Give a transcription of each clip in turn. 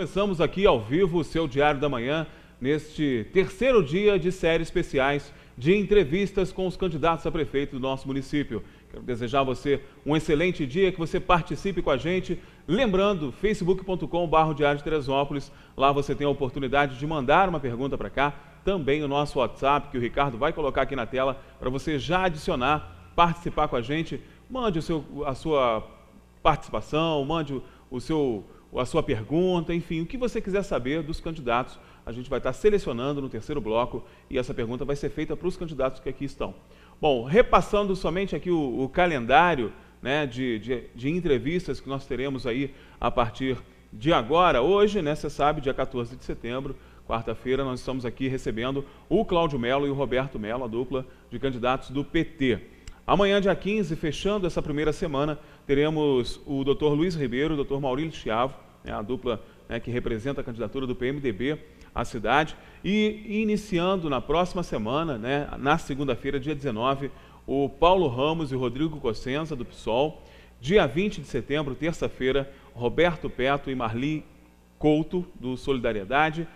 começamos aqui ao vivo o seu Diário da Manhã, neste terceiro dia de séries especiais de entrevistas com os candidatos a prefeito do nosso município. Quero desejar a você um excelente dia, que você participe com a gente. Lembrando, facebook.com/Diário de Teresópolis, lá você tem a oportunidade de mandar uma pergunta para cá. Também o nosso WhatsApp, que o Ricardo vai colocar aqui na tela, para você já adicionar, participar com a gente. Mande a sua participação, mande a sua pergunta, enfim, o que você quiser saber dos candidatos, a gente vai estar selecionando no terceiro bloco e essa pergunta vai ser feita para os candidatos que aqui estão. Bom, repassando somente aqui o calendário, né, de entrevistas que nós teremos aí a partir de agora. Hoje, né, você sabe, dia 14 de setembro, quarta-feira, nós estamos aqui recebendo o Cláudio Melo e o Roberto Melo, a dupla de candidatos do PT. Amanhã, dia 15, fechando essa primeira semana, teremos o Dr. Luiz Ribeiro, o Dr. Maurílio Chiavo, né, a dupla, né, que representa a candidatura do PMDB à cidade. E iniciando na próxima semana, né, na segunda-feira, dia 19, o Paulo Ramos e o Rodrigo Cossenza, do PSOL. Dia 20 de setembro, terça-feira, Roberto Petto e Marli Couto, do Solidariedade.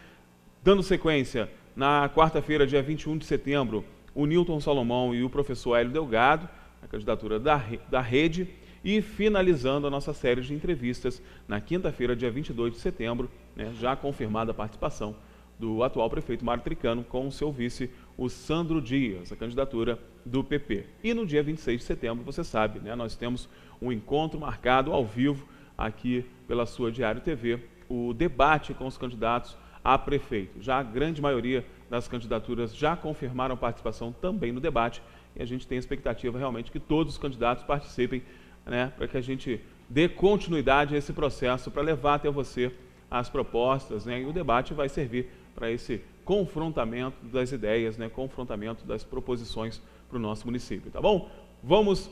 Dando sequência, na quarta-feira, dia 21 de setembro, o Newton Salomão e o professor Hélio Delgado, a candidatura da Rede, e finalizando a nossa série de entrevistas na quinta-feira, dia 22 de setembro, né, já confirmada a participação do atual prefeito Mário Tricano com o seu vice, o Sandro Dias, a candidatura do PP. E no dia 26 de setembro, você sabe, né, nós temos um encontro marcado ao vivo aqui pela sua Diário TV, o debate com os candidatos a prefeito. Já a grande maioria das candidaturas já confirmaram participação também no debate e a gente tem a expectativa realmente que todos os candidatos participem, né, para que a gente dê continuidade a esse processo, para levar até você as propostas, né, e o debate vai servir para esse confrontamento das ideias, né, confrontamento das proposições para o nosso município, tá bom? Vamos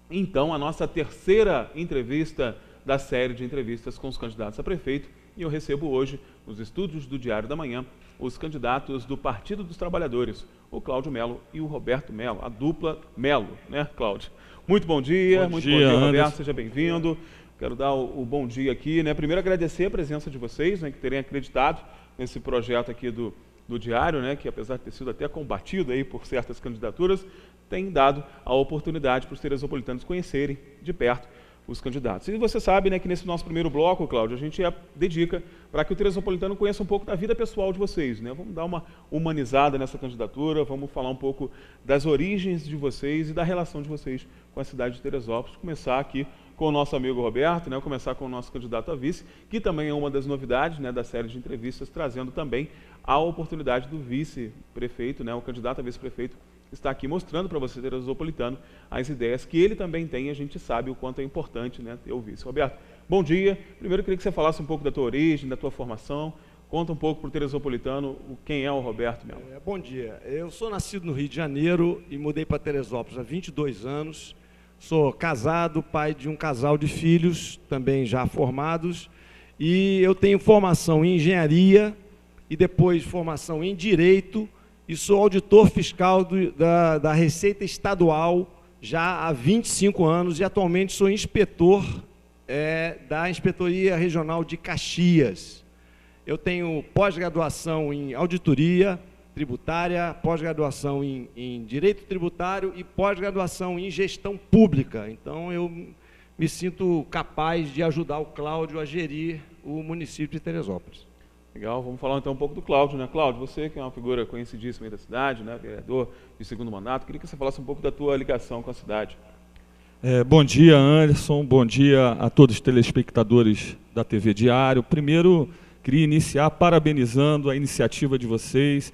então à nossa terceira entrevista da série de entrevistas com os candidatos a prefeito. E eu recebo hoje, nos estúdios do Diário da Manhã, os candidatos do Partido dos Trabalhadores, o Cláudio Melo e o Roberto Melo, a dupla Melo, né, Cláudio? Muito bom dia, bom dia, Roberto, seja bem-vindo. Quero dar o bom dia aqui, né? Primeiro agradecer a presença de vocês, né, que terem acreditado nesse projeto aqui do Diário, né, que apesar de ter sido até combatido aí por certas candidaturas, tem dado a oportunidade para os teresopolitanos conhecerem de perto os candidatos. E você sabe, né, que nesse nosso primeiro bloco, Cláudio, a gente dedica para que o teresopolitano conheça um pouco da vida pessoal de vocês, né? Vamos dar uma humanizada nessa candidatura, vamos falar um pouco das origens de vocês e da relação de vocês com a cidade de Teresópolis. Começar aqui com o nosso amigo Roberto, né? Começar com o nosso candidato a vice, que também é uma das novidades, né, da série de entrevistas, trazendo também a oportunidade do vice-prefeito, né, o candidato a vice-prefeito, está aqui mostrando para você, teresopolitano, as ideias que ele também tem, e a gente sabe o quanto é importante, né, ter o vice. Roberto, bom dia. Primeiro eu queria que você falasse um pouco da tua origem, da tua formação. Conta um pouco para o teresopolitano quem é o Roberto Melo. Bom dia. Eu sou nascido no Rio de Janeiro e mudei para Teresópolis há 22 anos. Sou casado, pai de um casal de filhos, também já formados. E eu tenho formação em engenharia e depois formação em direito. E sou auditor fiscal da Receita Estadual já há 25 anos e atualmente sou inspetor da Inspetoria Regional de Caxias. Eu tenho pós-graduação em auditoria tributária, pós-graduação em direito tributário e pós-graduação em gestão pública. Então eu me sinto capaz de ajudar o Cláudio a gerir o município de Teresópolis. Legal, vamos falar então um pouco do Cláudio, né? Cláudio, você que é uma figura conhecidíssima aí da cidade, né? Vereador de segundo mandato, queria que você falasse um pouco da tua ligação com a cidade. Bom dia, Anderson, bom dia a todos os telespectadores da TV Diário. Primeiro, queria iniciar parabenizando a iniciativa de vocês.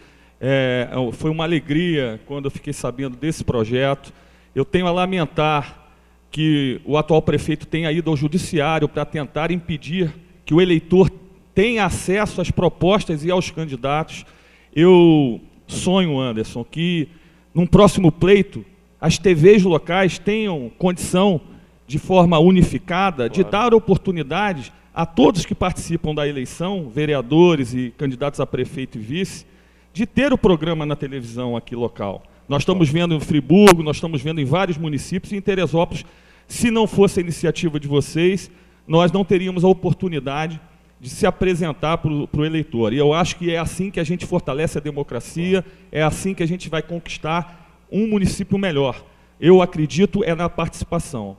Foi uma alegria quando eu fiquei sabendo desse projeto. Eu tenho a lamentar que o atual prefeito tenha ido ao judiciário para tentar impedir que o eleitor tenha acesso às propostas e aos candidatos. Eu sonho, Anderson, que num próximo pleito as TVs locais tenham condição, de forma unificada, de dar oportunidades a todos que participam da eleição, vereadores e candidatos a prefeito e vice, de ter o programa na televisão aqui local. Nós estamos vendo em Friburgo, nós estamos vendo em vários municípios, e em Teresópolis, se não fosse a iniciativa de vocês, nós não teríamos a oportunidade de se apresentar para o eleitor. E eu acho que é assim que a gente fortalece a democracia, é assim que a gente vai conquistar um município melhor. Eu acredito na participação.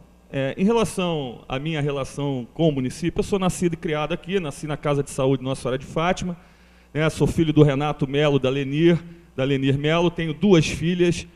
Em relação à minha relação com o município, eu sou nascido e criado aqui, nasci na Casa de Saúde Nossa Senhora de Fátima, né, sou filho do Renato Melo, da Lenir Melo, tenho 2 filhas,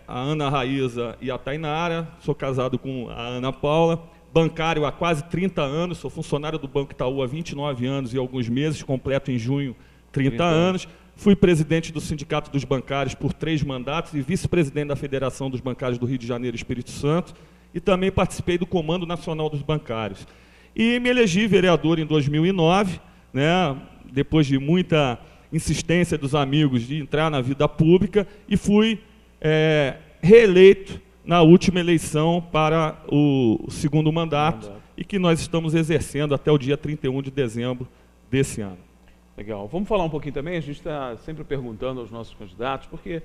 a Ana Raíza e a Tainara, sou casado com a Ana Paula, bancário há quase 30 anos, sou funcionário do Banco Itaú há 29 anos e alguns meses, completo em junho 30 anos. Fui presidente do Sindicato dos Bancários por 3 mandatos e vice-presidente da Federação dos Bancários do Rio de Janeiro e Espírito Santo, e também participei do Comando Nacional dos Bancários. E me elegi vereador em 2009, né, depois de muita insistência dos amigos de entrar na vida pública, e fui reeleito na última eleição para o 2º mandato, e que nós estamos exercendo até o dia 31 de dezembro desse ano. Legal. Vamos falar um pouquinho também, a gente está sempre perguntando aos nossos candidatos, porque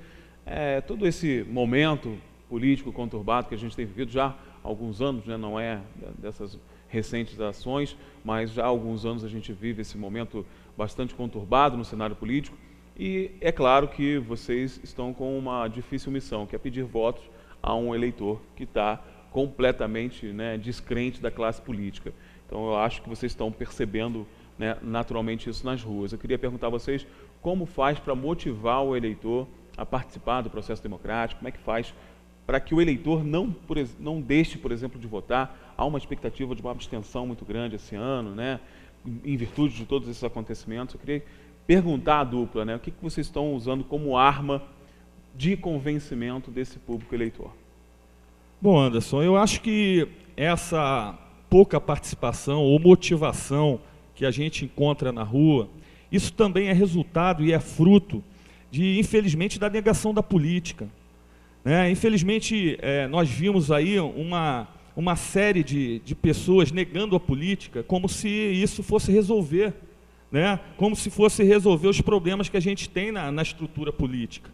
todo esse momento político conturbado que a gente tem vivido já há alguns anos, né, não é dessas recentes ações, mas já há alguns anos a gente vive esse momento bastante conturbado no cenário político, e é claro que vocês estão com uma difícil missão, que é pedir votos a um eleitor que está completamente, né, descrente da classe política. Então eu acho que vocês estão percebendo, né, naturalmente isso nas ruas. Eu queria perguntar a vocês como faz para motivar o eleitor a participar do processo democrático, como é que faz para que o eleitor não deixe, por exemplo, de votar. Há uma expectativa de uma abstenção muito grande esse ano, né, em virtude de todos esses acontecimentos. Eu queria perguntar à dupla, né, o que vocês estão usando como arma de convencimento desse público eleitor? Bom, Anderson, eu acho que essa pouca participação ou motivação que a gente encontra na rua, isso também é resultado e é fruto de, infelizmente, da negação da política. Infelizmente, nós vimos aí uma série de pessoas negando a política como se isso fosse resolver, né? Como se fosse resolver os problemas que a gente tem na estrutura política.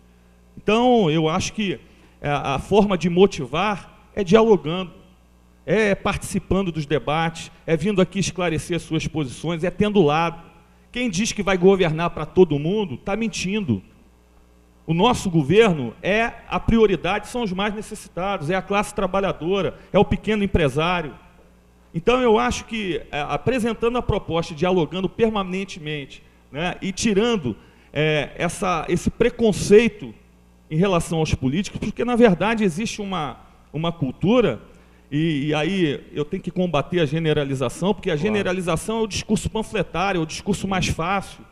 Então, eu acho que a forma de motivar é dialogando, é participando dos debates, é vindo aqui esclarecer suas posições, é tendo lado. Quem diz que vai governar para todo mundo está mentindo. O nosso governo a prioridade são os mais necessitados, é a classe trabalhadora, é o pequeno empresário. Então eu acho que apresentando a proposta, dialogando permanentemente, né, e tirando esse preconceito em relação aos políticos, porque na verdade existe uma cultura, e aí eu tenho que combater a generalização, porque a generalização é o discurso panfletário, é o discurso mais fácil,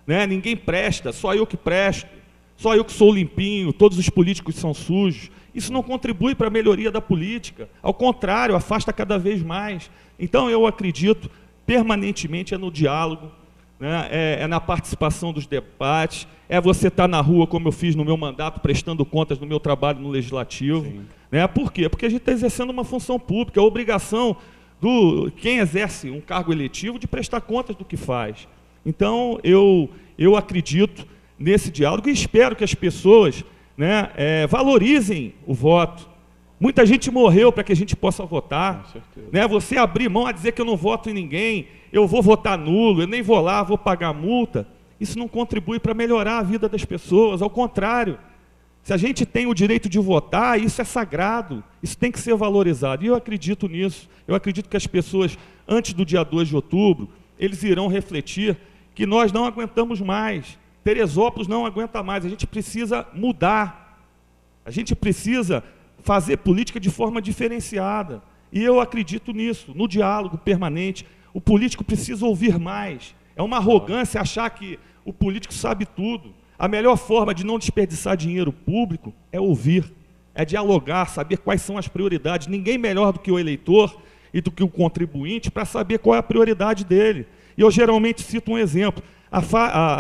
né? Ninguém presta, só eu que presto, só eu que sou limpinho, todos os políticos são sujos. Isso não contribui para a melhoria da política, ao contrário, afasta cada vez mais. Então eu acredito permanentemente no diálogo, né? É na participação dos debates, é você estar na rua, como eu fiz no meu mandato, prestando contas no meu trabalho no Legislativo. Né? Por quê? Porque a gente está exercendo uma função pública, a obrigação quem exerce um cargo eletivo de prestar contas do que faz. Então, eu acredito nesse diálogo e espero que as pessoas, né, valorizem o voto. Muita gente morreu para que a gente possa votar. Com certeza. Né? Você abrir mão a dizer que eu não voto em ninguém, eu vou votar nulo, eu nem vou lá, vou pagar multa. Isso não contribui para melhorar a vida das pessoas, ao contrário. Se a gente tem o direito de votar, isso é sagrado, isso tem que ser valorizado. E eu acredito nisso. Eu acredito que as pessoas, antes do dia 2 de outubro, eles irão refletir que nós não aguentamos mais. Teresópolis não aguenta mais, a gente precisa mudar. A gente precisa fazer política de forma diferenciada. E eu acredito nisso, no diálogo permanente. O político precisa ouvir mais. É uma arrogância achar que o político sabe tudo. A melhor forma de não desperdiçar dinheiro público é ouvir, é dialogar, saber quais são as prioridades. Ninguém melhor do que o eleitor e do que o contribuinte para saber qual é a prioridade dele. E eu geralmente cito um exemplo,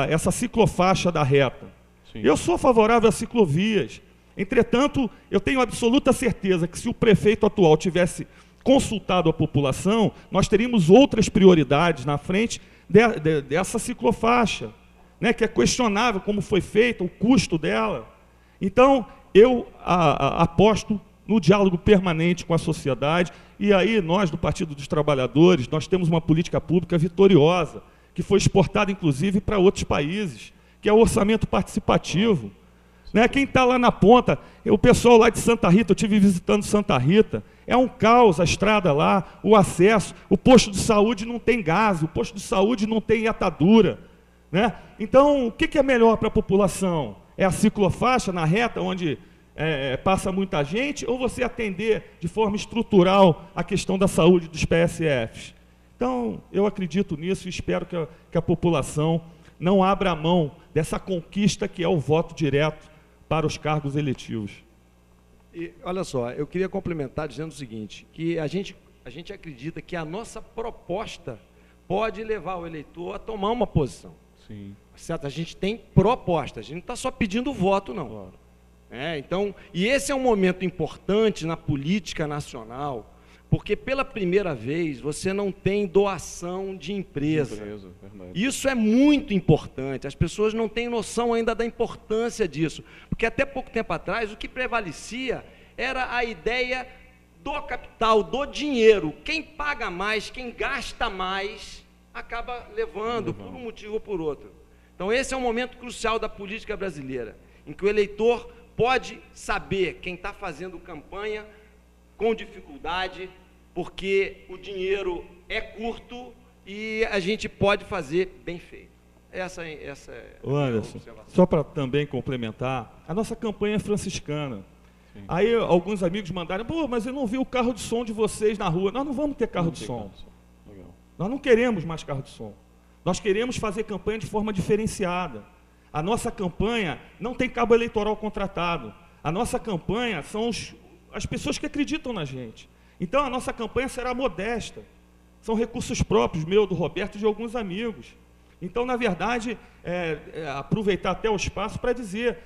essa ciclofaixa da reta. Sim. Eu sou favorável a ciclovias. Entretanto, eu tenho absoluta certeza que se o prefeito atual tivesse consultado a população, nós teríamos outras prioridades na frente dessa ciclofaixa, né, que é questionável como foi feita, o custo dela. Então, eu aposto no diálogo permanente com a sociedade. E aí nós, do Partido dos Trabalhadores, nós temos uma política pública vitoriosa, que foi exportada, inclusive, para outros países, que é o orçamento participativo. Né? Quem está lá na ponta, o pessoal lá de Santa Rita, eu estive visitando Santa Rita, é um caos a estrada lá, o acesso, o posto de saúde não tem gás, o posto de saúde não tem atadura. Né? Então, o que é melhor para a população? É a ciclofaixa na reta, onde passa muita gente, ou você atender de forma estrutural a questão da saúde dos PSFs? Então, eu acredito nisso e espero que a população não abra mão dessa conquista que é o voto direto para os cargos eletivos. E, olha só, eu queria complementar dizendo o seguinte, que a gente acredita que a nossa proposta pode levar o eleitor a tomar uma posição. Sim. Certo? A gente tem proposta, a gente não está só pedindo voto, não. Claro. Então, e esse é um momento importante na política nacional, porque pela primeira vez você não tem doação de empresa. Verdade. Isso é muito importante, as pessoas não têm noção ainda da importância disso, porque até pouco tempo atrás o que prevalecia era a ideia do capital, do dinheiro. Quem paga mais, quem gasta mais, acaba levando por um motivo ou por outro. Então esse é um momento crucial da política brasileira, em que o eleitor pode saber quem está fazendo campanha com dificuldade, porque o dinheiro é curto e a gente pode fazer bem feito. Essa é Anderson, a observação. só para também complementar, a nossa campanha é franciscana. Sim. Aí alguns amigos mandaram, pô, mas eu não vi o carro de som de vocês na rua. Nós não vamos ter carro de som. Legal. Nós não queremos mais carro de som. Nós queremos fazer campanha de forma diferenciada. A nossa campanha não tem cabo eleitoral contratado. A nossa campanha são as pessoas que acreditam na gente. Então, a nossa campanha será modesta. São recursos próprios, meu, do Roberto e de alguns amigos. Então, na verdade, aproveitar até o espaço para dizer,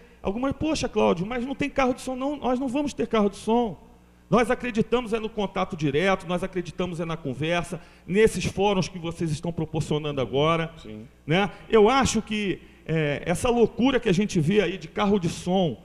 poxa, Cláudio, mas não tem carro de som, não, nós não vamos ter carro de som. Nós acreditamos no contato direto, nós acreditamos na conversa, nesses fóruns que vocês estão proporcionando agora. Sim. Né? Eu acho que essa loucura que a gente vê aí de carro de som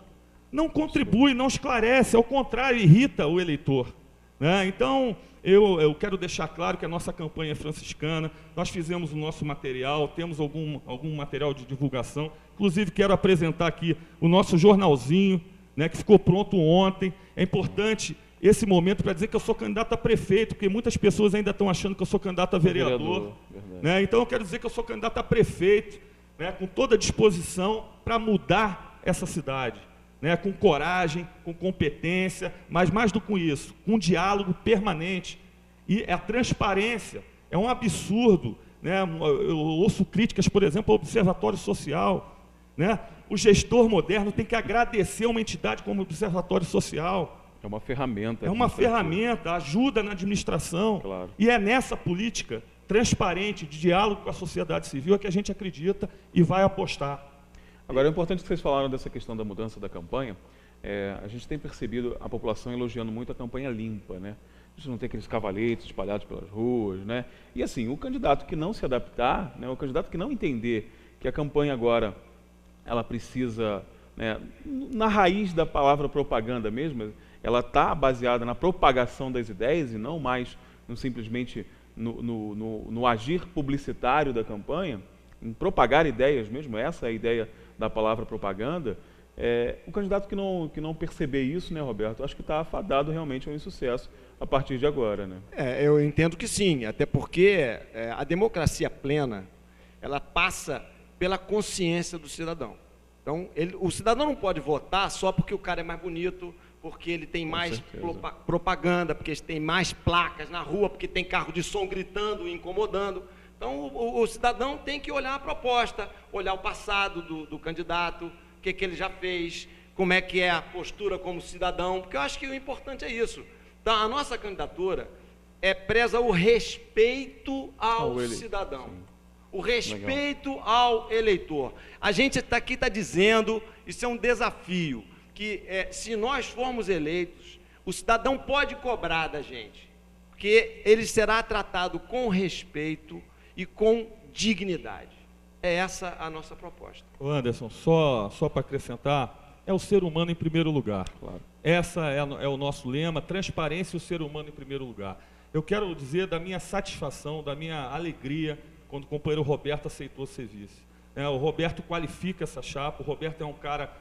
não contribui, não esclarece, ao contrário, irrita o eleitor. Né? Então, eu quero deixar claro que a nossa campanha é franciscana, nós fizemos o nosso material, temos algum material de divulgação, inclusive quero apresentar aqui o nosso jornalzinho, né, que ficou pronto ontem. É importante esse momento para dizer que eu sou candidato a prefeito, porque muitas pessoas ainda estão achando que eu sou candidato a vereador. Né? Então eu quero dizer que eu sou candidato a prefeito, né, com toda a disposição para mudar essa cidade. Né, com coragem, com competência, mas mais do que isso, com diálogo permanente. E a transparência é um absurdo. Né? Eu ouço críticas, por exemplo, ao Observatório Social. Né? O gestor moderno tem que agradecer uma entidade como o Observatório Social. É uma ferramenta. É uma ferramenta, ajuda na administração. Claro. E é nessa política transparente, de diálogo com a sociedade civil, é que a gente acredita e vai apostar. Agora, é importante que vocês falaram dessa questão da mudança da campanha. A gente tem percebido a população elogiando muito a campanha limpa, né? A gente não tem aqueles cavaletes espalhados pelas ruas, né? E assim, o candidato que não se adaptar, né, o candidato que não entender que a campanha agora, ela precisa, né, na raiz da palavra propaganda mesmo, ela está baseada na propagação das ideias e não mais simplesmente no agir publicitário da campanha, em propagar ideias mesmo, essa é a ideia da palavra propaganda. O candidato que não perceber isso, né, Roberto, acho que está afadado realmente ao insucesso a partir de agora, né? Eu entendo que sim, até porque a democracia plena, ela passa pela consciência do cidadão. Então, o cidadão não pode votar só porque o cara é mais bonito, porque ele tem mais propaganda, porque ele tem mais placas na rua, porque tem carro de som gritando e incomodando. Então, o cidadão tem que olhar a proposta, olhar o passado do candidato, o que ele já fez, como é que é a postura como cidadão, porque eu acho que o importante é isso. Então, a nossa candidatura preza o respeito ao cidadão, sim, o respeito ao eleitor. A gente aqui está dizendo, isso é um desafio, que se nós formos eleitos, o cidadão pode cobrar da gente, porque ele será tratado com respeito e com dignidade. É essa a nossa proposta. Anderson, só para acrescentar, é o ser humano em primeiro lugar. Claro. Essa é o nosso lema, transparência e o ser humano em primeiro lugar. Eu quero dizer da minha satisfação, da minha alegria, quando o companheiro Roberto aceitou ser vice. O Roberto qualifica essa chapa, o Roberto é um cara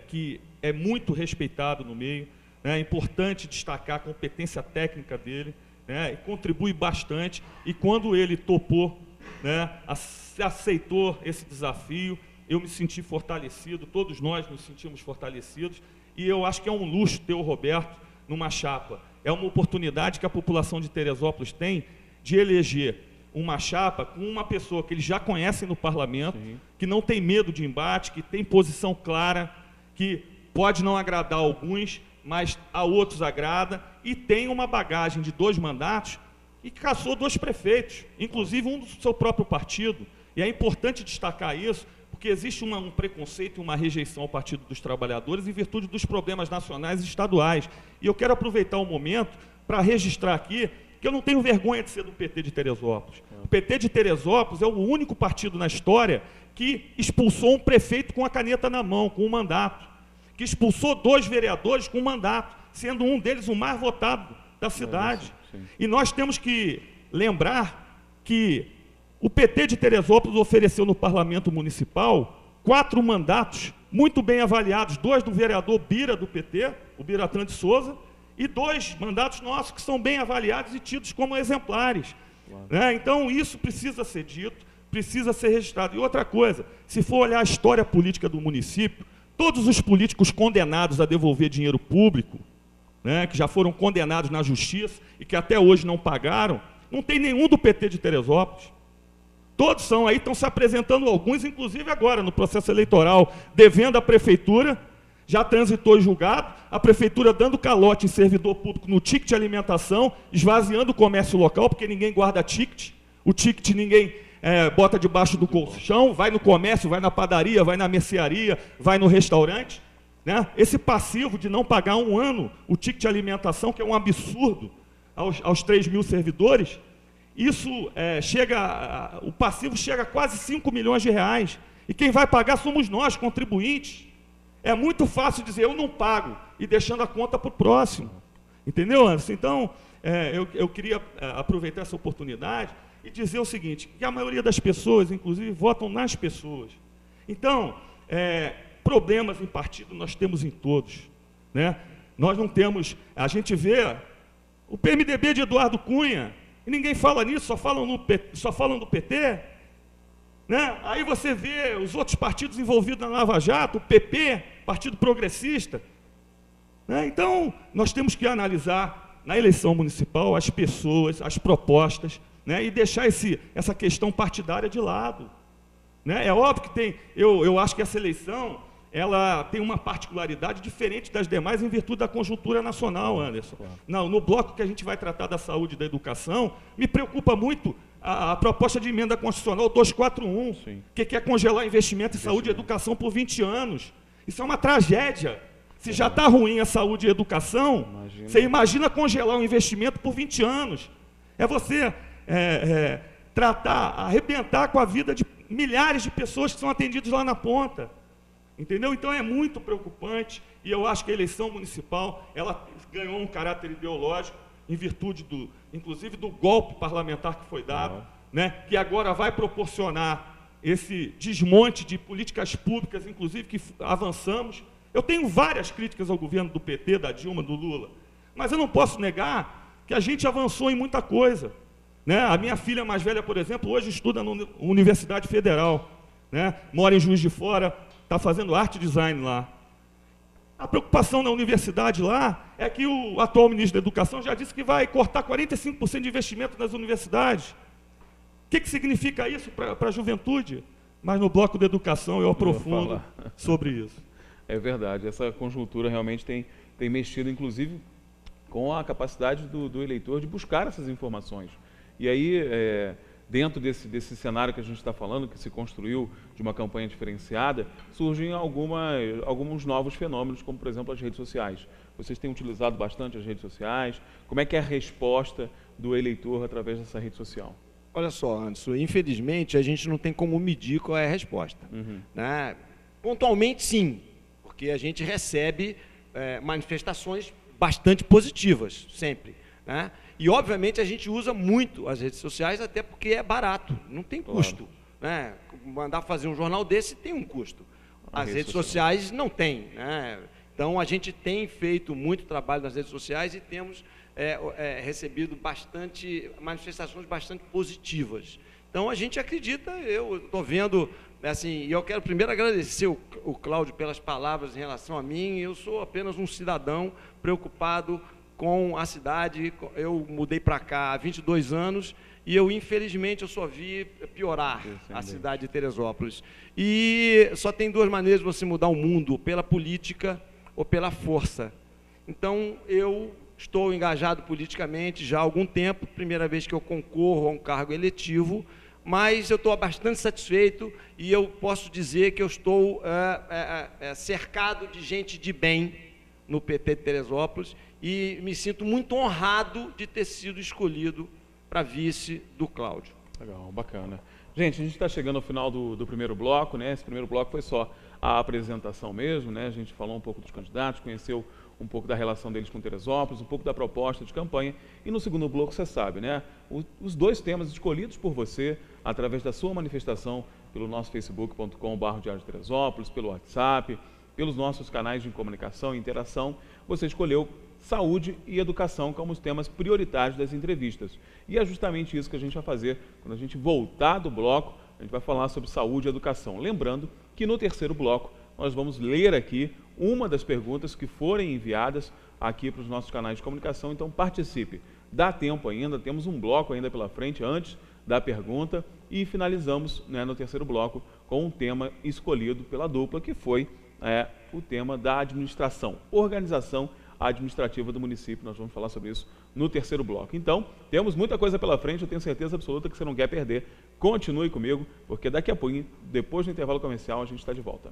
que é muito respeitado no meio, né? É importante destacar a competência técnica dele, né? E contribui bastante, e quando ele topou, né, aceitou esse desafio, eu me senti fortalecido, todos nós nos sentimos fortalecidos, e eu acho que é um luxo ter o Roberto numa chapa. É uma oportunidade que a população de Teresópolis tem de eleger uma chapa com uma pessoa que eles já conhecem no parlamento, sim, que não tem medo de embate, que tem posição clara, que pode não agradar a alguns, mas a outros agrada, e tem uma bagagem de 2 mandatos e caçou 2 prefeitos, inclusive um do seu próprio partido. E é importante destacar isso, porque existe um preconceito e uma rejeição ao Partido dos Trabalhadores em virtude dos problemas nacionais e estaduais. E eu quero aproveitar o momento para registrar aqui que eu não tenho vergonha de ser do PT de Teresópolis. O PT de Teresópolis é o único partido na história que expulsou um prefeito com a caneta na mão, com um mandato, que expulsou 2 vereadores com um mandato, sendo um deles o mais votado da cidade. E nós temos que lembrar que o PT de Teresópolis ofereceu no Parlamento Municipal 4 mandatos muito bem avaliados, 2 do vereador Bira do PT, o Biratran de Souza, e 2 mandatos nossos que são bem avaliados e tidos como exemplares. Né? Então isso precisa ser dito, precisa ser registrado. E outra coisa, se for olhar a história política do município, todos os políticos condenados a devolver dinheiro público, né, que já foram condenados na justiça e que até hoje não pagaram, não tem nenhum do PT de Teresópolis. Todos são aí, estão se apresentando, alguns inclusive agora no processo eleitoral, devendo à prefeitura, já transitou em julgado, a prefeitura dando calote em servidor público no ticket de alimentação, esvaziando o comércio local, porque ninguém guarda ticket, o ticket ninguém bota debaixo do colchão, vai no comércio, vai na padaria, vai na mercearia, vai no restaurante. Né? Esse passivo de não pagar 1 ano o ticket de alimentação, que é um absurdo aos 3 mil servidores, isso o passivo chega a quase 5 milhões de reais. E quem vai pagar somos nós, contribuintes. É muito fácil dizer, eu não pago, e deixando a conta para o próximo. Entendeu, Anderson? Então, eu queria aproveitar essa oportunidade e dizer o seguinte, que a maioria das pessoas, inclusive, votam nas pessoas. Então, problemas em partido nós temos em todos. Né? Nós não temos... A gente vê o PMDB de Eduardo Cunha, e ninguém fala nisso, só falam do PT. Né? Aí você vê os outros partidos envolvidos na Lava Jato, o PP, Partido Progressista. Né? Então, nós temos que analisar na eleição municipal as pessoas, as propostas, né? E deixar essa questão partidária de lado. Né? É óbvio que tem... Eu acho que essa eleição ela tem uma particularidade diferente das demais em virtude da conjuntura nacional, Anderson. Não, no bloco que a gente vai tratar da saúde e da educação, me preocupa muito a proposta de emenda constitucional 241, que quer congelar investimento em saúde e educação por 20 anos. Isso é uma tragédia. Se já está ruim a saúde e a educação, você imagina congelar um investimento por 20 anos. É você arrebentar com a vida de milhares de pessoas que são atendidas lá na ponta. Entendeu? Então é muito preocupante, e eu acho que a eleição municipal ela ganhou um caráter ideológico em virtude inclusive do golpe parlamentar que foi dado, né, que agora vai proporcionar esse desmonte de políticas públicas, inclusive que avançamos. Eu tenho várias críticas ao governo do PT, da Dilma, do Lula, mas eu não posso negar que a gente avançou em muita coisa. Né? A minha filha mais velha, por exemplo, hoje estuda na Universidade Federal, né? Mora em Juiz de Fora, está fazendo arte e design lá. A preocupação na universidade lá é que o atual ministro da Educação já disse que vai cortar 45% de investimento nas universidades. O que significa isso para a juventude? Mas no bloco da educação eu aprofundo sobre isso. É verdade, essa conjuntura realmente tem mexido, inclusive, com a capacidade do eleitor de buscar essas informações. E aí, dentro desse cenário que a gente está falando, que se construiu de uma campanha diferenciada, surgem alguns novos fenômenos, como, por exemplo, as redes sociais. Vocês têm utilizado bastante as redes sociais. Como é que é a resposta do eleitor através dessa rede social? Olha só, Anderson, infelizmente a gente não tem como medir qual é a resposta. Né? Pontualmente, sim, porque a gente recebe manifestações bastante positivas, sempre, né? E, obviamente, a gente usa muito as redes sociais, até porque é barato, não tem custo, né? Mandar fazer um jornal desse tem um custo. As redes sociais não tem, né? Então, a gente tem feito muito trabalho nas redes sociais e temos recebido manifestações bastante positivas. Então, a gente acredita, eu estou vendo, assim, e eu quero primeiro agradecer o Cláudio pelas palavras em relação a mim. Eu sou apenas um cidadão preocupado com a cidade. Eu mudei para cá há 22 anos e infelizmente, eu só vi piorar a cidade de Teresópolis. E só tem duas maneiras de você mudar o mundo, pela política ou pela força. Então, eu estou engajado politicamente já há algum tempo, primeira vez que eu concorro a um cargo eletivo, mas eu estou bastante satisfeito e eu posso dizer que eu estou cercado de gente de bem no PT de Teresópolis e me sinto muito honrado de ter sido escolhido para vice do Cláudio. Legal, bacana. Gente, a gente está chegando ao final do primeiro bloco, né? Esse primeiro bloco foi só a apresentação mesmo, né? A gente falou um pouco dos candidatos, conheceu um pouco da relação deles com Teresópolis, um pouco da proposta de campanha. E no segundo bloco, você sabe, né? Os dois temas escolhidos por você, através da sua manifestação, pelo nosso facebook.com/Diário de Teresópolis, pelo WhatsApp, pelos nossos canais de comunicação e interação, você escolheu saúde e educação como os temas prioritários das entrevistas. E é justamente isso que a gente vai fazer quando a gente voltar do bloco. A gente vai falar sobre saúde e educação. Lembrando que no terceiro bloco nós vamos ler aqui uma das perguntas que forem enviadas aqui para os nossos canais de comunicação. Então participe. Dá tempo ainda, temos um bloco ainda pela frente antes da pergunta e finalizamos, né, no terceiro bloco com um tema escolhido pela dupla, que foi o tema da administração, organização administrativa do município. Nós vamos falar sobre isso no terceiro bloco. Então, temos muita coisa pela frente, eu tenho certeza absoluta que você não quer perder. Continue comigo, porque daqui a pouco, depois do intervalo comercial, a gente está de volta.